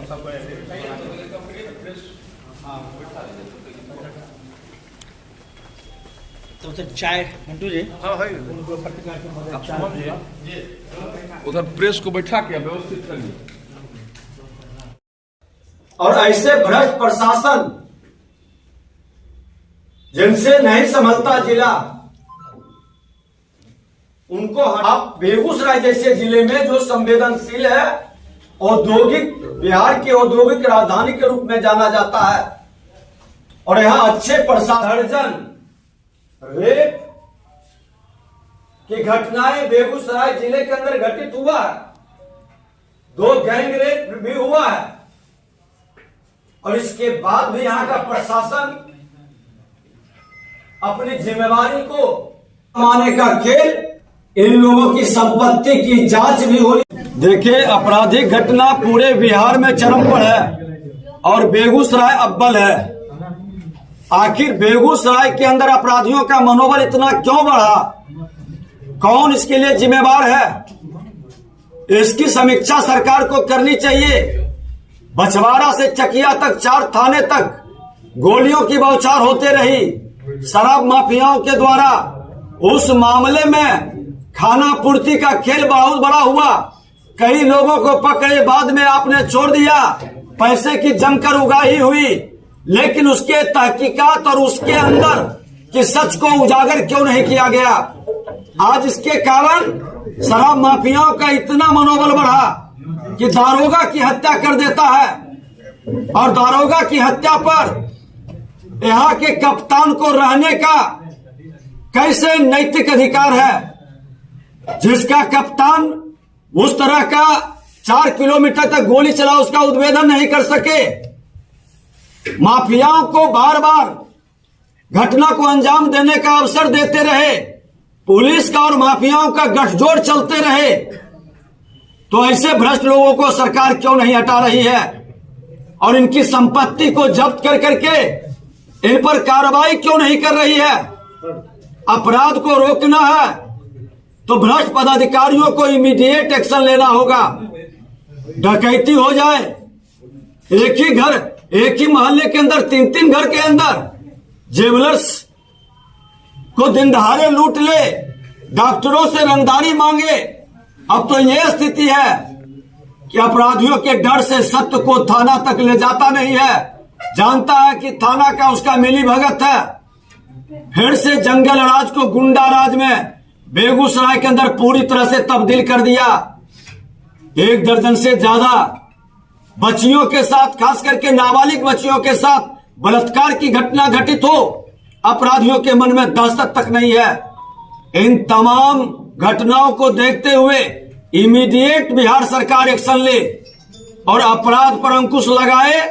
तो सर चाय मंटू जी, हाँ भाई, उधर प्रेस को बैठा के व्यवस्थित करिए। और ऐसे भ्रष्ट प्रशासन जिनसे नहीं संभलता जिला, उनको आप बेगूसराय जैसे जिले में जो संवेदनशील है, औद्योगिक, बिहार की औद्योगिक राजधानी के रूप में जाना जाता है, और यहां अच्छे प्रशासन रेप की घटनाएं बेगूसराय जिले के अंदर घटित हुआ है। 2 गैंग रेप भी हुआ है, और इसके बाद भी यहां का प्रशासन अपनी जिम्मेवारी को मानने का खेल, इन लोगों की संपत्ति की जांच भी हो रही। देखिए, आपराधिक घटना पूरे बिहार में चरम पर है और बेगूसराय अव्वल है। आखिर बेगूसराय के अंदर अपराधियों का मनोबल इतना क्यों बढ़ा? कौन इसके लिए जिम्मेवार है? इसकी समीक्षा सरकार को करनी चाहिए। बछवाड़ा से चकिया तक 4 थाने तक गोलियों की बौछार होते रही शराब माफियाओं के द्वारा। उस मामले में खाना पूर्ति का खेल बहुत बड़ा हुआ। कई लोगों को पकड़े, बाद में आपने छोड़ दिया। पैसे की जमकर उगाही हुई, लेकिन उसके तहकीकात और उसके अंदर कि सच को उजागर क्यों नहीं किया गया? आज इसके कारण शराब माफियाओं का इतना मनोबल बढ़ा कि दारोगा की हत्या कर देता है, और दारोगा की हत्या पर यहाँ के कप्तान को रहने का कैसे नैतिक अधिकार है? जिसका कप्तान उस तरह का 4 किलोमीटर तक गोली चला, उसका उद्भेदन नहीं कर सके। माफियाओं को बार बार घटना को अंजाम देने का अवसर देते रहे, पुलिस का और माफियाओं का गठजोड़ चलते रहे, तो ऐसे भ्रष्ट लोगों को सरकार क्यों नहीं हटा रही है? और इनकी संपत्ति को जब्त कर करके इन पर कार्रवाई क्यों नहीं कर रही है? अपराध को रोकना है तो भ्रष्ट पदाधिकारियों को इमीडिएट एक्शन लेना होगा। डकैती हो जाए, एक ही घर, एक ही मोहल्ले के अंदर 3-3 घर के अंदर ज्वेलर्स को दिन दहाड़े लूट ले, डॉक्टरों से रंगदारी मांगे। अब तो यह स्थिति है कि अपराधियों के डर से सत्य को थाना तक ले जाता नहीं है। जानता है कि थाना का उसका मिली भगत है। फिर से जंगल राज को गुंडा राज में बेगूसराय के अंदर पूरी तरह से तब्दील कर दिया। 1 दर्जन से ज्यादा बच्चियों के साथ, खास करके नाबालिग बच्चियों के साथ बलात्कार की घटना घटित हो, अपराधियों के मन में दहशत तक नहीं है। इन तमाम घटनाओं को देखते हुए इमीडिएट बिहार सरकार एक्शन ले और अपराध पर अंकुश लगाए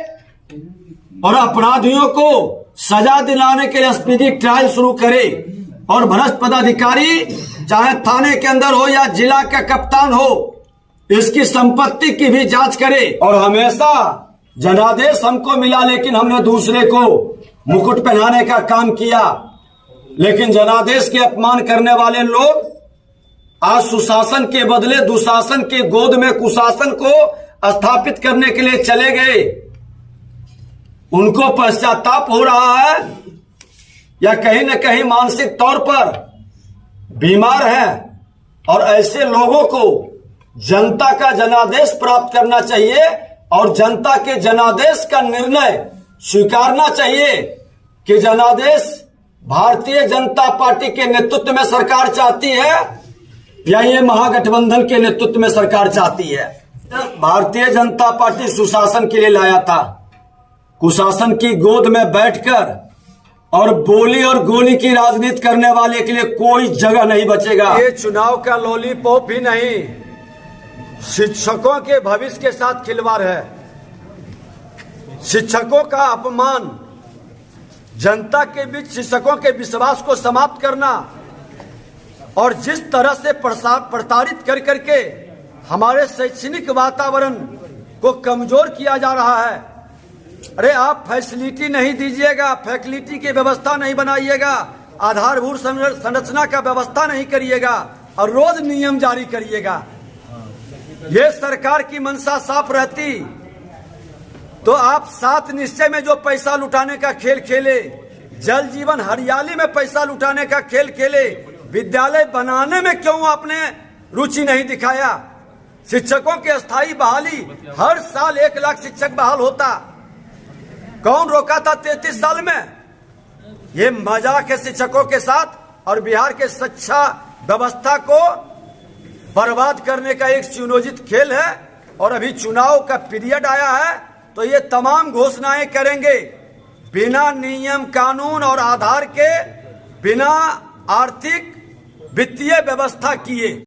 और अपराधियों को सजा दिलाने के लिए स्पीडी ट्रायल शुरू करे, और भ्रष्ट पदाधिकारी चाहे थाने के अंदर हो या जिला का कप्तान हो, इसकी संपत्ति की भी जांच करे। और हमेशा जनादेश हमको मिला, लेकिन हमने दूसरे को मुकुट पहनाने का काम किया। लेकिन जनादेश के अपमान करने वाले लोग आज सुशासन के बदले दुशासन के गोद में कुशासन को स्थापित करने के लिए चले गए। उनको पश्चाताप हो रहा है या कहीं न कहीं मानसिक तौर पर बीमार है, और ऐसे लोगों को जनता का जनादेश प्राप्त करना चाहिए और जनता के जनादेश का निर्णय स्वीकारना चाहिए कि जनादेश भारतीय जनता पार्टी के नेतृत्व में सरकार चाहती है या ये महागठबंधन के नेतृत्व में सरकार चाहती है। भारतीय जनता पार्टी सुशासन के लिए लाया था, कुशासन की गोद में बैठकर और बोली और गोली की राजनीति करने वाले के लिए कोई जगह नहीं बचेगा। ये चुनाव का लॉलीपॉप भी नहीं, शिक्षकों के भविष्य के साथ खिलवाड़ है। शिक्षकों का अपमान, जनता के बीच शिक्षकों के विश्वास को समाप्त करना, और जिस तरह से प्रताड़ित कर करके हमारे शैक्षणिक वातावरण को कमजोर किया जा रहा है। अरे आप फैसिलिटी नहीं दीजिएगा, फैकल्टी की व्यवस्था नहीं बनाइएगा, आधारभूत संरचना का व्यवस्था नहीं करिएगा और रोज नियम जारी करिएगा। ये सरकार की मंशा साफ रहती तो आप 7 निश्चय में जो पैसा लुटाने का खेल खेले, जल जीवन हरियाली में पैसा लुटाने का खेल खेले, विद्यालय बनाने में क्यों आपने रुचि नहीं दिखाया? शिक्षकों की अस्थायी बहाली, हर साल 1 लाख शिक्षक बहाल होता, कौन रोका था 33 साल में? ये मजाक है शिक्षकों के साथ और बिहार के शिक्षा व्यवस्था को बर्बाद करने का एक सुनियोजित खेल है। और अभी चुनाव का पीरियड आया है तो ये तमाम घोषणाएं करेंगे बिना नियम कानून और आधार के, बिना आर्थिक वित्तीय व्यवस्था किए।